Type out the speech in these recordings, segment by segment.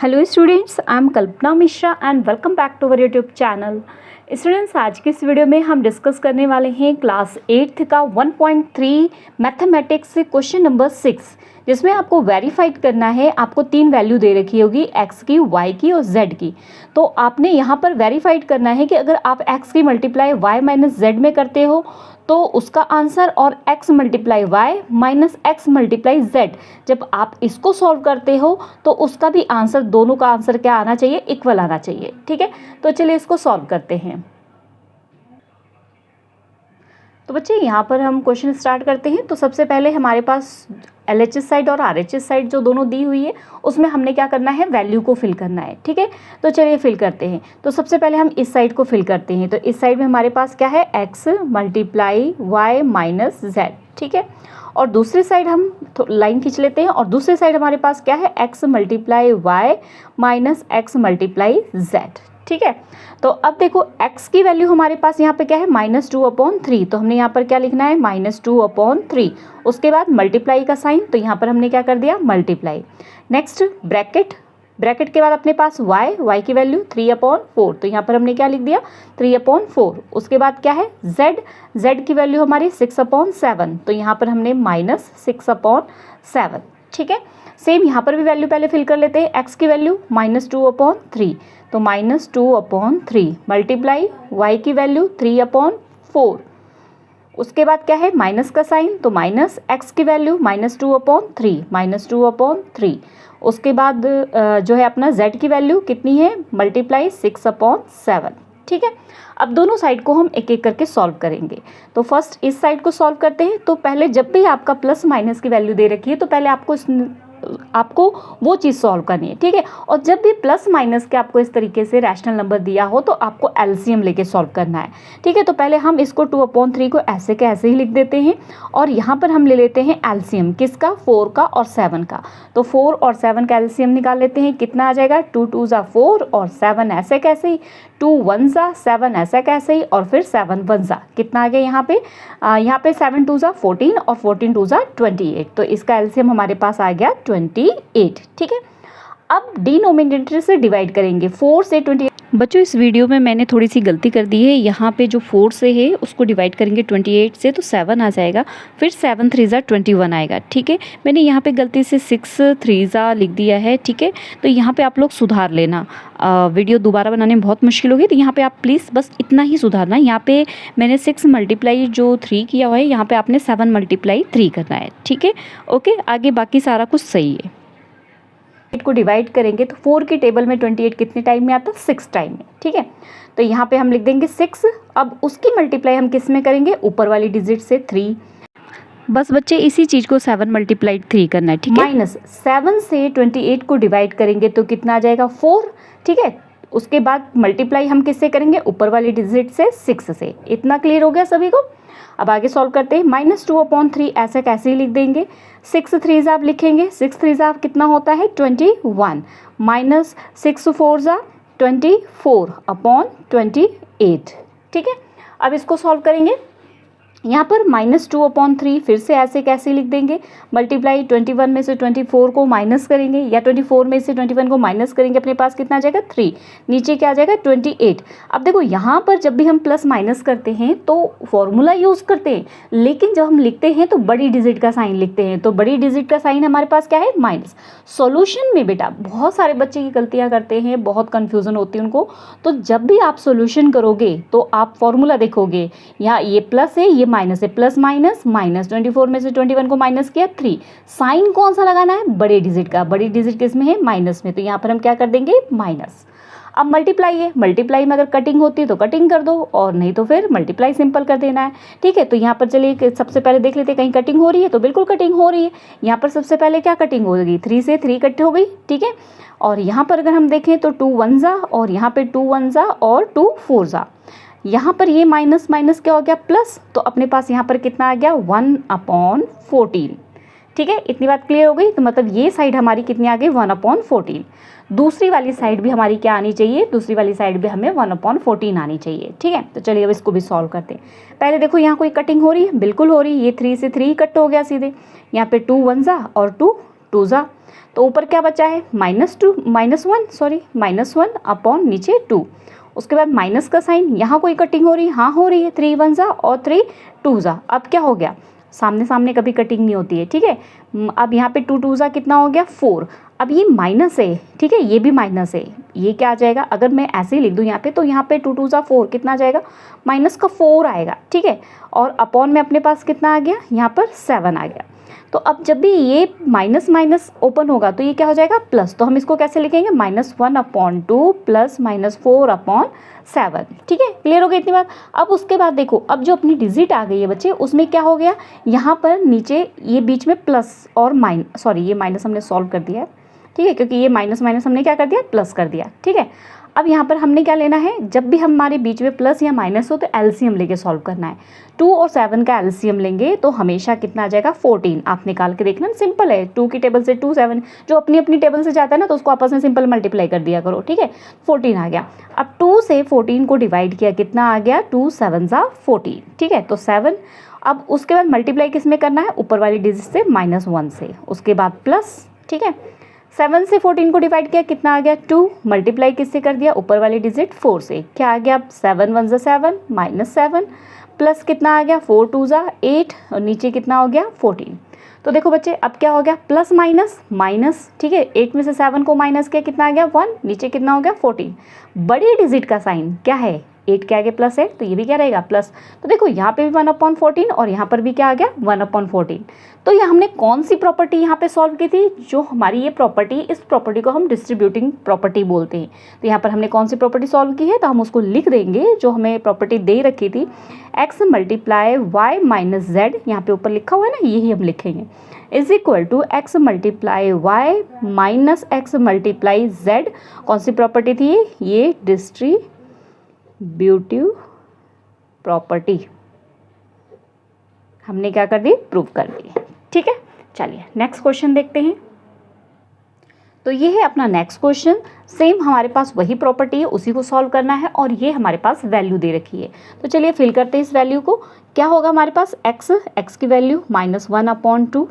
Hello students, I am Kalpana Mishra and welcome back to our YouTube channel. Students, आज की इस video में हम डिस्कस करने वाले हैं क्लास 8th का 1.3 मैथमेटिक्स क्वेश्चन नंबर 6, जिसमें आपको वेरीफाइड करना है। आपको 3 वैल्यू दे रखी होगी, x की, y की और z की। तो आपने यहाँ पर वेरीफाइड करना है कि अगर आप x की मल्टीप्लाई y माइनस z में करते हो तो उसका आंसर, और x multiply y minus x multiply z, जब आप इसको सॉल्व करते हो तो उसका भी आंसर, दोनों का आंसर क्या आना चाहिए, इक्वल आना चाहिए। ठीक है, तो चलिए इसको सॉल्व करते हैं। तो बच्चे यहाँ पर हम क्वेश्चन स्टार्ट करते हैं। तो सबसे पहले हमारे पास LHS साइड और RHS साइड जो दोनों दी हुई है, उसमें हमने क्या करना है, वैल्यू को फिल करना है। ठीक है, तो चलिए फिल करते हैं। तो सबसे पहले हम इस साइड को फिल करते हैं। तो इस साइड में हमारे पास क्या है, x multiply y minus z। ठीक है, और दूसरी साइड हम लाइन खींच लेते हैं, और दूसरी साइड हमारे पास क्या है, x multiply y minus x multiply z। ठीक है, तो अब देखो x की वैल्यू हमारे पास यहाँ पे क्या है, -2/3। तो हमने यहाँ पर क्या लिखना है, -2/3। उसके बाद मल्टीप्लाई का साइन, तो यहाँ पर हमने क्या कर दिया, मल्टीप्लाई। नेक्स्ट ब्रैकेट, ब्रैकेट के बाद अपने पास y की वैल्यू 3/4। तो यहाँ पर हमने क्या लिख दिया, 3/4। उसके बाद क्या है, z की वैल्यू हमारी 6/7। तो यहाँ पर हमने -6/7। ठीक है, सेम यहाँ पर भी वैल्यू पहले फिल कर लेते हैं। x की वैल्यू -2/3, तो -2/3 मल्टीप्लाई y की वैल्यू 3/4। उसके बाद क्या है, माइनस का साइन, तो माइनस x की वैल्यू -2/3। उसके बाद जो है अपना z की वैल्यू कितनी है, मल्टीप्लाई 6/7। ठीक है, अब दोनों साइड को हम एक एक करके सॉल्व करेंगे। तो फर्स्ट इस साइड को सॉल्व करते हैं। तो पहले जब भी आपका प्लस माइनस की वैल्यू दे रखी है, तो पहले आपको वो चीज़ सॉल्व करनी है। ठीक है, और जब भी प्लस माइनस के आपको इस तरीके से रैशनल नंबर दिया हो तो आपको एलसीएम लेके सॉल्व करना है। ठीक है, तो पहले हम इसको 2/3 को ऐसे के ऐसे ही लिख देते हैं, और यहाँ पर हम ले लेते हैं एलसीएम, किसका, 4 का और 7 का। तो 4 और 7 का एलसीएम निकाल लेते हैं। कितना आ जाएगा, 2 2 ज़ा 4 और 7 ऐसे कैसे ही, 2 1 ज़ा 7 ऐसा कैसे ही, और फिर 7 1 ज़ा कितना आ गया यहाँ पे 7 2 ज़ा 14 और 14 2 ज़ा 28। तो इसका एलसीएम हमारे पास आ गया 28। ठीक है, अब डिनोमिनेटर से डिवाइड करेंगे, 4 से 28। बच्चों, इस वीडियो में मैंने थोड़ी सी गलती कर दी है। यहाँ पे जो 4 से है उसको डिवाइड करेंगे 28 से, तो 7 आ जाएगा, फिर 7 3 ज़ा 21 आएगा। ठीक है, मैंने यहाँ पे गलती से 6 3 ज़ा लिख दिया है। ठीक है, तो यहाँ पे आप लोग सुधार लेना, वीडियो दोबारा बनाने में बहुत मुश्किल होगी। तो यहाँ पे आप प्लीज़ बस इतना ही सुधारना। यहाँ पे मैंने 6 मल्टीप्लाई जो 3 किया हुआ है, यहाँ पे आपने 7 मल्टीप्लाई 3 करना है। ठीक है, ओके, आगे बाकी सारा कुछ सही है। 8 को डिवाइड करेंगे तो 4 की टेबल में 28 कितने टाइम में आता है, 6 टाइम में। ठीक है, तो यहाँ पे हम लिख देंगे 6। अब उसकी मल्टीप्लाई हम किस में करेंगे, ऊपर वाली डिजिट से 3। बस बच्चे इसी चीज़ को 7 मल्टीप्लाई 3 करना है। ठीक है, -7 से 28 को डिवाइड करेंगे तो कितना आ जाएगा, 4। ठीक है, उसके बाद मल्टीप्लाई हम किससे करेंगे, ऊपर वाली डिजिट से 6 से। इतना क्लियर हो गया सभी को। अब आगे सॉल्व करते हैं। -2/3 ऐसे कैसे ही लिख देंगे, 6 3 ज़ा आप लिखेंगे, 6 3 ज़ा कितना होता है, 21, माइनस 6 4 ज़ा 24/28। ठीक है, अब इसको सॉल्व करेंगे। यहाँ पर -2/3 फिर से ऐसे कैसे लिख देंगे, मल्टीप्लाई 21 में से 24 को माइनस करेंगे, या 24 में से 21 को माइनस करेंगे, अपने पास कितना आ जाएगा, 3। नीचे क्या आ जाएगा, 28। अब देखो यहाँ पर जब भी हम प्लस माइनस करते हैं तो फॉर्मूला यूज़ करते हैं, लेकिन जब हम लिखते हैं तो बड़ी डिजिट का साइन लिखते हैं। तो बड़ी डिजिट का साइन हमारे पास क्या है, माइनस। सॉल्यूशन में बेटा बहुत सारे बच्चे की गलतियाँ करते हैं, बहुत कन्फ्यूज़न होती है उनको। तो जब भी आप सोल्यूशन करोगे तो आप फॉर्मूला देखोगे, यहाँ ये प्लस है, ये माइनस है, प्लस माइनस माइनस, 24 में से 21 को माइनस किया, 3। साइन कौन सा लगाना है, बड़े डिजिट का। बड़ी डिजिट किस में है, माइनस में। तो यहाँ पर हम क्या कर देंगे, माइनस। अब मल्टीप्लाई है, मल्टीप्लाई में अगर कटिंग होती है तो कटिंग कर दो, और नहीं तो फिर मल्टीप्लाई सिंपल कर देना है। ठीक है, तो यहाँ पर चलिए सबसे पहले देख लेते हैं कहीं कटिंग हो रही है। तो बिल्कुल कटिंग हो रही है। यहाँ पर सबसे पहले क्या कटिंग होगी, 3 से 3 कट हो गई। ठीक है, और यहाँ पर अगर हम देखें तो 2 1 ज़ा, और यहाँ पे 2 1 ज़ा और 2 4 ज़ा। यहाँ पर ये माइनस माइनस क्या हो गया, प्लस। तो अपने पास यहाँ पर कितना आ गया, 1/14। ठीक है, इतनी बात क्लियर हो गई। तो मतलब ये साइड हमारी कितनी आ गई, 1/14। दूसरी वाली साइड भी हमारी क्या आनी चाहिए, दूसरी वाली साइड भी हमें 1/14 आनी चाहिए। ठीक है, तो चलिए अब इसको भी सॉल्व करते हैं। पहले देखो यहाँ कोई कटिंग हो रही है, बिल्कुल हो रही है। ये 3 से 3 कट हो गया सीधे। यहाँ पे 2 1 ज़ा और 2 टू ज़ा, तो ऊपर क्या बचा है -1 अपॉन नीचे 2। उसके बाद माइनस का साइन, यहाँ कोई कटिंग हो रही है? हाँ हो रही है, 3 1 ज़ा और 3 2 ज़ा। अब क्या हो गया, सामने सामने कभी कटिंग नहीं होती है, ठीक है। अब यहाँ पे 2 2 ज़ा कितना हो गया 4। अब ये माइनस है, ठीक है, ये भी माइनस है, ये क्या आ जाएगा, अगर मैं ऐसे ही लिख दूँ यहाँ पे, तो यहाँ पे 2 2 ज़ा 4 कितना आ जाएगा, माइनस का 4 आएगा, ठीक है। और अपॉन में अपने पास कितना आ गया, यहाँ पर 7 आ गया। तो अब जब भी ये माइनस माइनस ओपन होगा तो ये क्या हो जाएगा, प्लस। तो हम इसको कैसे लिखेंगे, -1/2 प्लस -4/7, ठीक है। क्लियर हो गई इतनी बात। अब उसके बाद देखो, अब जो अपनी डिजिट आ गई है बच्चे, उसमें क्या हो गया, यहाँ पर नीचे ये बीच में प्लस और ये माइनस हमने सॉल्व कर दिया है, ठीक है, क्योंकि ये माइनस माइनस हमने क्या कर दिया, प्लस कर दिया, ठीक है। अब यहाँ पर हमने क्या लेना है, जब भी हमारे बीच में प्लस या माइनस हो तो एलसीएम लेके सॉल्व करना है। 2 और 7 का एलसीएम लेंगे तो हमेशा कितना आ जाएगा, 14। आप निकाल के देखना, सिंपल है, 2 की टेबल से 2 7, जो अपनी अपनी टेबल से जाता है ना, तो उसको आपस में सिंपल मल्टीप्लाई कर दिया करो, ठीक है। 14 आ गया। अब 2 से 14 को डिवाइड किया, कितना आ गया, 2 7 ज़ा 14, ठीक है, तो 7। अब उसके बाद मल्टीप्लाई किस में करना है, ऊपर वाली डिजिट से -1 से, उसके बाद प्लस, ठीक है। 7 से 14 को डिवाइड किया, कितना आ गया 2, मल्टीप्लाई किससे कर दिया, ऊपर वाली डिजिट 4 से, क्या आ गया 7 1 ज़ा 7 -7 प्लस कितना आ गया 4 2 ज़ा 8 और नीचे कितना हो गया 14। तो देखो बच्चे, अब क्या हो गया, प्लस माइनस माइनस, ठीक है, 8 में से 7 को माइनस किया, कितना आ गया 1, नीचे कितना हो गया 14। बड़ी डिजिट का साइन क्या है, 8 के आगे प्लस है, तो ये भी क्या रहेगा, प्लस। तो देखो यहाँ पे भी 1/14 और यहाँ पर भी क्या आ गया 1/14। तो ये हमने कौन सी प्रॉपर्टी यहाँ पे सॉल्व की थी, जो हमारी ये प्रॉपर्टी, इस प्रॉपर्टी को हम डिस्ट्रीब्यूटिंग प्रॉपर्टी बोलते हैं। तो यहाँ पर हमने कौन सी प्रॉपर्टी सॉल्व की है, तो हम उसको लिख देंगे, जो हमें प्रॉपर्टी दे रखी थी, x multiply y minus z, यहाँ पे ऊपर लिखा हुआ है ना, यही हम लिखेंगे, is equal to x multiply y minus x multiply z। कौन सी प्रॉपर्टी थी ये डिस्ट्रीब्यूटिव प्रॉपर्टी, हमने क्या कर दी, प्रूव कर दी, ठीक है। चलिए नेक्स्ट क्वेश्चन देखते हैं। तो ये है अपना नेक्स्ट क्वेश्चन, सेम हमारे पास वही प्रॉपर्टी है, उसी को सॉल्व करना है, और ये हमारे पास वैल्यू दे रखी है। तो चलिए फिल करते हैं इस वैल्यू को। क्या होगा हमारे पास, x की वैल्यू -1/2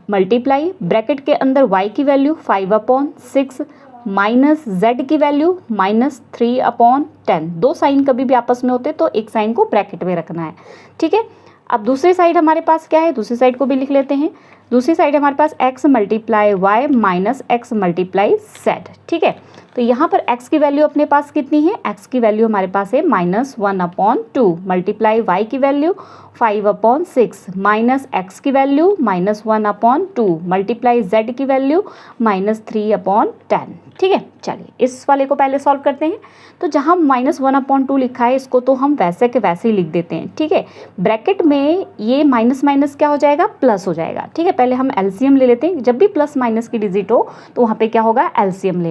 मल्टीप्लाई ब्रैकेट के अंदर y की वैल्यू 5/6 माइनस z की वैल्यू -3/10। दो साइन कभी भी आपस में होते तो एक साइन को ब्रैकेट में रखना है, ठीक है। अब दूसरी साइड हमारे पास क्या है, दूसरी साइड को भी लिख लेते हैं। दूसरी साइड हमारे पास x multiply y minus x multiply z, ठीक है। तो यहाँ पर x की वैल्यू अपने पास कितनी है, x की वैल्यू हमारे पास है -1/2 मल्टीप्लाई y की वैल्यू 5/6 माइनस x की वैल्यू -1/2 मल्टीप्लाई z की वैल्यू -3/10, ठीक है। चलिए इस वाले को पहले सॉल्व करते हैं। तो जहाँ -1/2 लिखा है, इसको तो हम वैसे के वैसे ही लिख देते हैं, ठीक है। ब्रैकेट में ये माइनस माइनस क्या हो जाएगा, प्लस हो जाएगा, ठीक है। पहले हम एलसीएम ले लेते हैं, जब भी प्लस माइनस की डिजिट हो तो वहाँ पे क्या होगा, एलसीएम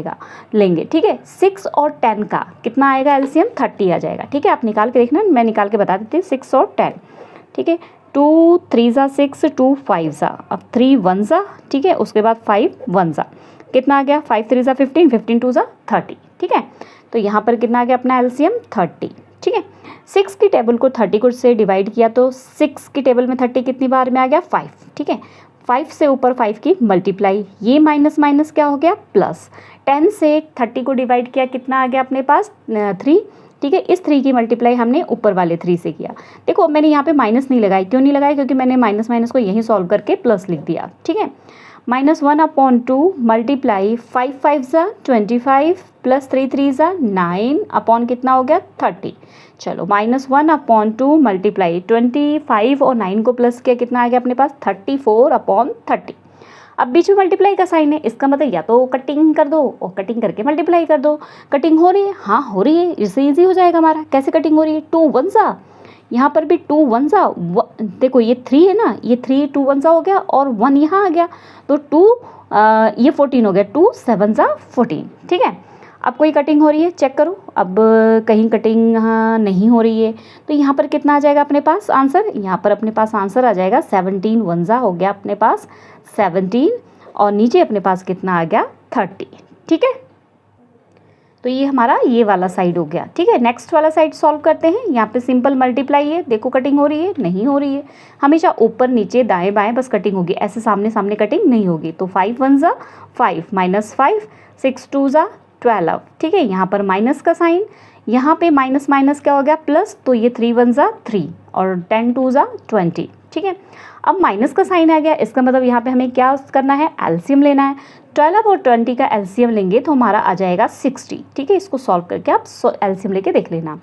लेंगे, ठीक है। 6 और 10 का कितना आएगा एलसीएम, 30 आ जाएगा, ठीक है। आप निकाल के देखना, मैं निकाल के बता देती हूँ, 6 और 10, ठीक है। 2 3 ज़ा 6, 2 5 ज़ा, अब 3 1 ज़ा, ठीक है, उसके बाद 5 1 ज़ा, कितना आ गया 5 3 ज़ा 15, 15 2 ज़ा 30, ठीक है। तो यहाँ पर कितना आ गया अपना एलसीएम 30, ठीक है। 6 की टेबल को 30 को से डिवाइड किया तो 6 की टेबल में 30 कितनी बार में आ गया 5, ठीक है। 5 से ऊपर 5 की मल्टीप्लाई, ये माइनस माइनस क्या हो गया प्लस। 10 से 30 को डिवाइड किया, कितना आ गया अपने पास 3, ठीक है। इस 3 की मल्टीप्लाई हमने ऊपर वाले 3 से किया। देखो मैंने यहाँ पे माइनस नहीं लगाई, क्यों नहीं लगाई, क्योंकि मैंने माइनस माइनस को यहीं सॉल्व करके प्लस लिख दिया, ठीक है। -1/2 मल्टीप्लाई 5 5 ज़ा 25 प्लस 3 3 ज़ा 9 अपॉन कितना हो गया 30। चलो -1/2 मल्टीप्लाई 25 और 9 को प्लस किया, कितना आ गया अपने पास 34/30। अब बीच में मल्टीप्लाई का साइन है, इसका मतलब या तो कटिंग कर दो और कटिंग करके मल्टीप्लाई कर दो। कटिंग हो रही है, हाँ हो रही है, इससे ईजी हो जाएगा हमारा। कैसे कटिंग हो रही है, 2 1 ज़ा, यहाँ पर भी 2 1 ज़ा, देखो ये 3 है ना, ये 3 2 1 ज़ा हो गया और 1 यहाँ आ गया, तो 2 ये 14 हो गया, 2 7 ज़ा 14, ठीक है। अब कोई कटिंग हो रही है, चेक करो, अब कहीं कटिंग नहीं हो रही है, तो यहाँ पर कितना आ जाएगा अपने पास आंसर, यहाँ पर अपने पास आंसर आ जाएगा 17 1 ज़ा हो गया अपने पास 17 और नीचे अपने पास कितना आ गया 30, ठीक है। तो ये हमारा ये वाला साइड हो गया। ठीक है, नेक्स्ट वाला साइड सॉल्व करते हैं। यहाँ पे सिंपल मल्टीप्लाई है, देखो कटिंग हो रही है, नहीं हो रही है। हमेशा ऊपर नीचे दाएं बाएं बस कटिंग होगी, ऐसे सामने सामने कटिंग नहीं होगी। तो 5 1 ज़ा 5 माइनस 5, 6 2 ज़ा 12। ठीक है, यहाँ पर माइनस का साइन, यहाँ पे माइनस माइनस क्या हो गया प्लस, तो ये 3 1 ज़ा 3 और 10 2 ज़ा 20। ठीक है, अब माइनस का साइन आ गया, इसका मतलब यहाँ पे हमें क्या करना है, एलसीएम लेना है। 12 और 20 का एलसीएम लेंगे तो हमारा आ जाएगा 60। ठीक है, इसको सॉल्व करके आप एलसीएम लेके देख लेना।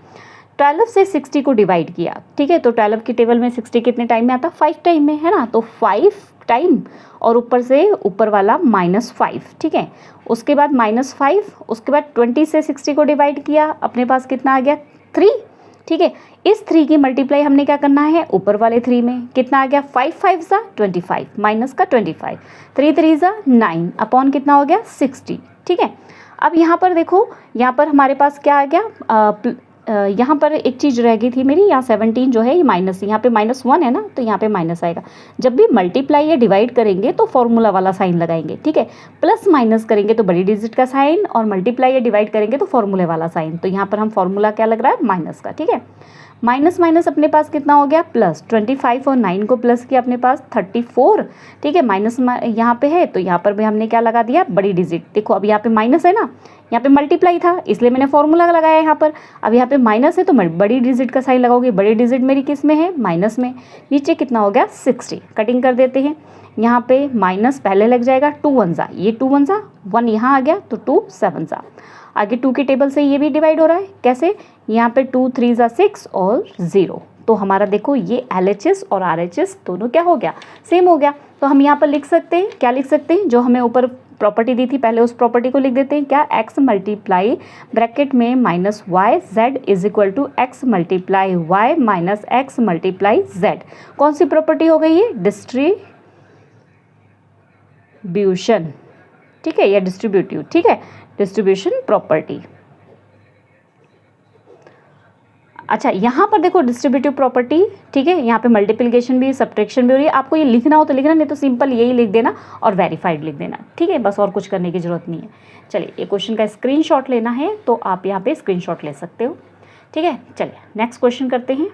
12 से 60 को डिवाइड किया। ठीक है, तो 12 की टेबल में 60 कितने टाइम में आता, 5 टाइम में, है ना। तो 5 टाइम और ऊपर से ऊपर वाला -5। ठीक है, उसके बाद -5, उसके बाद 20 से 60 को डिवाइड किया, अपने पास कितना आ गया 3। ठीक है, इस 3 की मल्टीप्लाई हमने क्या करना है, ऊपर वाले 3 में कितना आ गया, 5 5 ज़ा 25 माइनस का 25, 3 3 ज़ा 9 अपॉन कितना हो गया 60। ठीक है, अब यहाँ पर देखो, यहाँ पर हमारे पास क्या आ गया, यहाँ पर एक चीज़ रह गई थी मेरी, यहाँ 17 जो है ये माइनस, यहाँ पे -1 है ना, तो यहाँ पे माइनस आएगा। जब भी मल्टीप्लाई या डिवाइड करेंगे तो फॉर्मूला वाला साइन लगाएंगे। ठीक है, प्लस माइनस करेंगे तो बड़ी डिजिट का साइन, और मल्टीप्लाई या डिवाइड करेंगे तो फॉर्मूले वाला साइन। तो यहाँ पर हम फॉर्मूला क्या लग रहा है, माइनस का। ठीक है, माइनस माइनस अपने पास कितना हो गया प्लस, 25 और 9 को प्लस किया अपने पास 34। ठीक है, माइनस यहाँ पे है तो यहाँ पर भी हमने क्या लगा दिया, बड़ी डिजिट। देखो अब यहाँ पे माइनस है ना, यहाँ पे मल्टीप्लाई था इसलिए मैंने फॉर्मूला लगाया यहाँ पर। अब यहाँ पे माइनस है तो बड़ी डिजिट का साइन लगाओगे, बड़ी डिजिट मेरी किस में है, माइनस में। नीचे कितना हो गया 60, कटिंग कर देते हैं। यहाँ पे माइनस पहले लग जाएगा, 2 1 ज़ा, ये 2 1 ज़ा 1 यहाँ आ गया तो 2 7 ज़ा। आगे 2 की टेबल से ये भी डिवाइड हो रहा है, कैसे, यहाँ पे 2 3 ज़ा 6 और 0। तो हमारा देखो ये LHS और RHS दोनों क्या हो गया, सेम हो गया। तो हम यहाँ पर लिख सकते हैं, क्या लिख सकते हैं, जो हमें ऊपर प्रॉपर्टी दी थी पहले उस प्रॉपर्टी को लिख देते हैं, क्या, x मल्टीप्लाई ब्रैकेट में -y z is equal to x multiply y minus x multiply z। कौन सी प्रॉपर्टी हो गई है, डिस्ट्रीब्यूशन। ठीक है, या डिस्ट्रीब्यूटिव। ठीक है, डिस्ट्रीब्यूशन प्रॉपर्टी। अच्छा, यहाँ पर देखो डिस्ट्रीब्यूटिव प्रॉपर्टी। ठीक है, यहाँ पे मल्टीप्लिकेशन भी सब्ट्रैक्शन भी हो रही है। आपको ये लिखना हो तो लिखना, नहीं तो सिंपल यही लिख देना और वेरीफाइड लिख देना। ठीक है, बस और कुछ करने की जरूरत नहीं है। चलिए, ये क्वेश्चन का स्क्रीनशॉट लेना है तो आप यहाँ पे स्क्रीनशॉट ले सकते हो। ठीक है, चलिए नेक्स्ट क्वेश्चन करते हैं।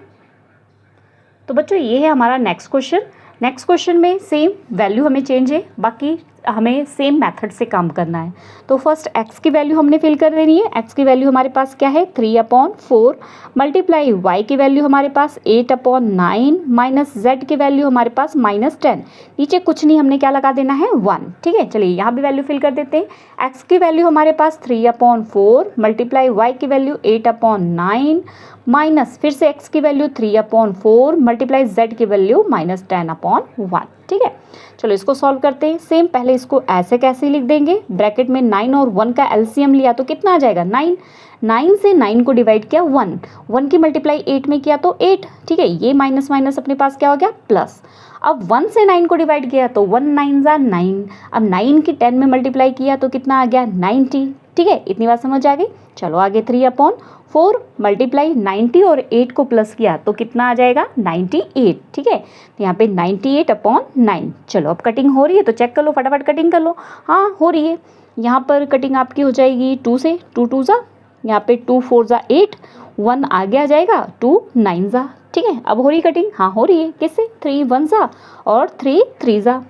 तो बच्चों ये है हमारा नेक्स्ट क्वेश्चन। नेक्स्ट क्वेश्चन में सेम वैल्यू हमें चेंज है, बाकी हमें सेम मेथड से काम करना है। तो फर्स्ट x की वैल्यू हमने फिल कर देनी है। x की वैल्यू हमारे पास क्या है, 3/4 मल्टीप्लाई y की वैल्यू हमारे पास 8/9 माइनस z की वैल्यू हमारे पास -10। नीचे कुछ नहीं, हमने क्या लगा देना है 1। ठीक है, चलिए यहाँ भी वैल्यू फिल कर देते हैं। x की वैल्यू हमारे पास 3/4 मल्टीप्लाई y की वैल्यू 8/9 माइनस फिर से x की वैल्यू 3/4 मल्टीप्लाई z की वैल्यू -10/1। ठीक है, चलो इसको सॉल्व करते हैं। सेम पहले इसको ऐसे कैसे लिख देंगे, ब्रैकेट में 9 और 1 का एलसीएम लिया तो कितना आ जाएगा 9। 9 से 9 को डिवाइड किया 1 की मल्टीप्लाई 8 में किया तो 8। ठीक है, ये माइनस माइनस अपने पास क्या हो गया प्लस। अब 1 से 9 को डिवाइड किया तो 1 9 ज़ा 9। अब 9 की 10 में मल्टीप्लाई किया तो कितना आ गया 90। ठीक है, इतनी बात समझ आ गई। चलो आगे 3/4 मल्टीप्लाई 90 और 8 को प्लस किया तो कितना आ जाएगा 98। ठीक है, तो यहाँ पे 98/9। चलो अब कटिंग हो रही है तो चेक कर लो, फटाफट कटिंग कर लो। हाँ हो रही है, यहाँ पर कटिंग आपकी हो जाएगी 2 से, 2 2 ज़ा, यहाँ पे 2 4 ज़ा 8, 1 आगे आ जाएगा 2 9 ज़ा। ठीक है, अब हो रही कटिंग, हाँ हो रही है, किससे, 3 1 ज़ा और 3 3 ज़ा।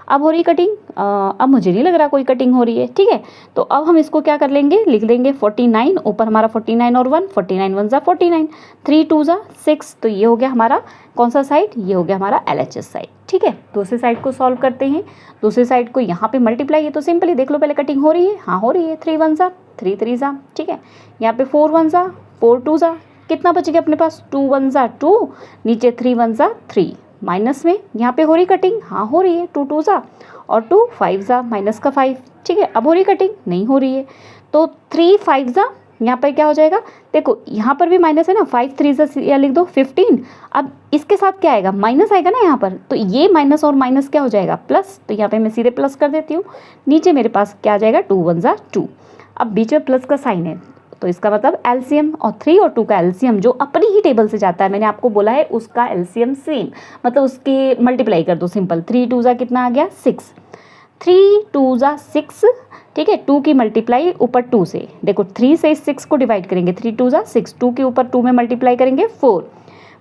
अब हो रही कटिंग, अब मुझे नहीं लग रहा कोई कटिंग हो रही है। ठीक है, तो अब हम इसको क्या कर लेंगे, लिख देंगे 49, ऊपर हमारा 49 और 1, 49 1 ज़ा 49, 3 2 ज़ा 6। तो ये हो गया हमारा कौन सा साइड, ये हो गया हमारा LHS साइड। ठीक है, दूसरी साइड को सॉल्व करते हैं। दूसरी साइड को यहाँ पे मल्टीप्लाई है तो सिंपली देख लो, पहले कटिंग हो रही है, हाँ हो रही है, 3 1 ज़ा 3 3 ज़ा। ठीक है, यहाँ पे 4 1 ज़ा 4 2 ज़ा, कितना बच गया अपने पास 2 1 ज़ा 2, नीचे 3 1 ज़ा 3, माइनस में यहाँ पे हो रही कटिंग, हाँ हो रही है, 2 2 ज़ा और 2 5 ज़ा माइनस का 5। ठीक है, अब हो रही कटिंग, नहीं हो रही है, तो 3 5 ज़ा, यहाँ पर क्या हो जाएगा, देखो यहाँ पर भी माइनस है ना, 5 3 ज़ा या लिख दो 15। अब इसके साथ क्या आएगा, माइनस आएगा ना यहाँ पर, तो ये माइनस और माइनस क्या हो जाएगा प्लस, तो यहाँ पे मैं सीधे प्लस कर देती हूँ। नीचे मेरे पास क्या आ जाएगा 2 1 ज़ा 2, अब बीच में प्लस का साइन है तो इसका मतलब एलसीएम, और 3 और 2 का एलसीएम जो अपनी ही टेबल से जाता है, मैंने आपको बोला है उसका एलसीएम सेम, मतलब उसके मल्टीप्लाई कर दो सिंपल। 3 2 ज़ा कितना आ गया 6, 3 2 ज़ा 6, ठीक है। 2 की मल्टीप्लाई ऊपर 2 से, देखो 3 से 6 को डिवाइड करेंगे, 3 2 ज़ा 6, 2 के ऊपर 2 में मल्टीप्लाई करेंगे 4,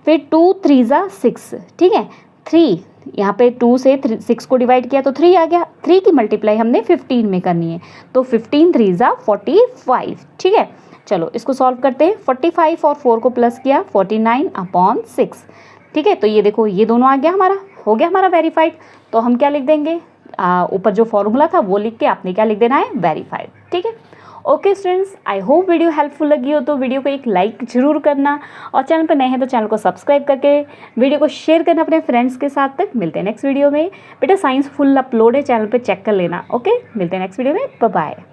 फिर 2 3 ज़ा 6, ठीक है। 3 यहाँ पे 2 से 6 को डिवाइड किया तो 3 आ गया, 3 की मल्टीप्लाई हमने 15 में करनी है, तो 15 3 ज़ा 45, ठीक है। चलो इसको सॉल्व करते हैं। 45 और 4 को प्लस किया, 49/6, ठीक है। तो ये देखो ये दोनों आ गया, हमारा हो गया हमारा वेरीफाइड। तो हम क्या लिख देंगे, ऊपर जो फॉर्मूला था वो लिख के आपने क्या लिख देना है, वेरीफाइड, ठीक है। Okay students, I hope video helpful लगी हो तो वीडियो को एक लाइक जरूर करना, और चैनल पर नए हैं तो चैनल को सब्सक्राइब करके वीडियो को शेयर करना अपने फ्रेंड्स के साथ। तक मिलते हैं नेक्स्ट वीडियो में। बेटा साइंस फुल अपलोड है चैनल पे, चेक कर लेना। ओके, मिलते हैं नेक्स्ट वीडियो में, बाय बाय।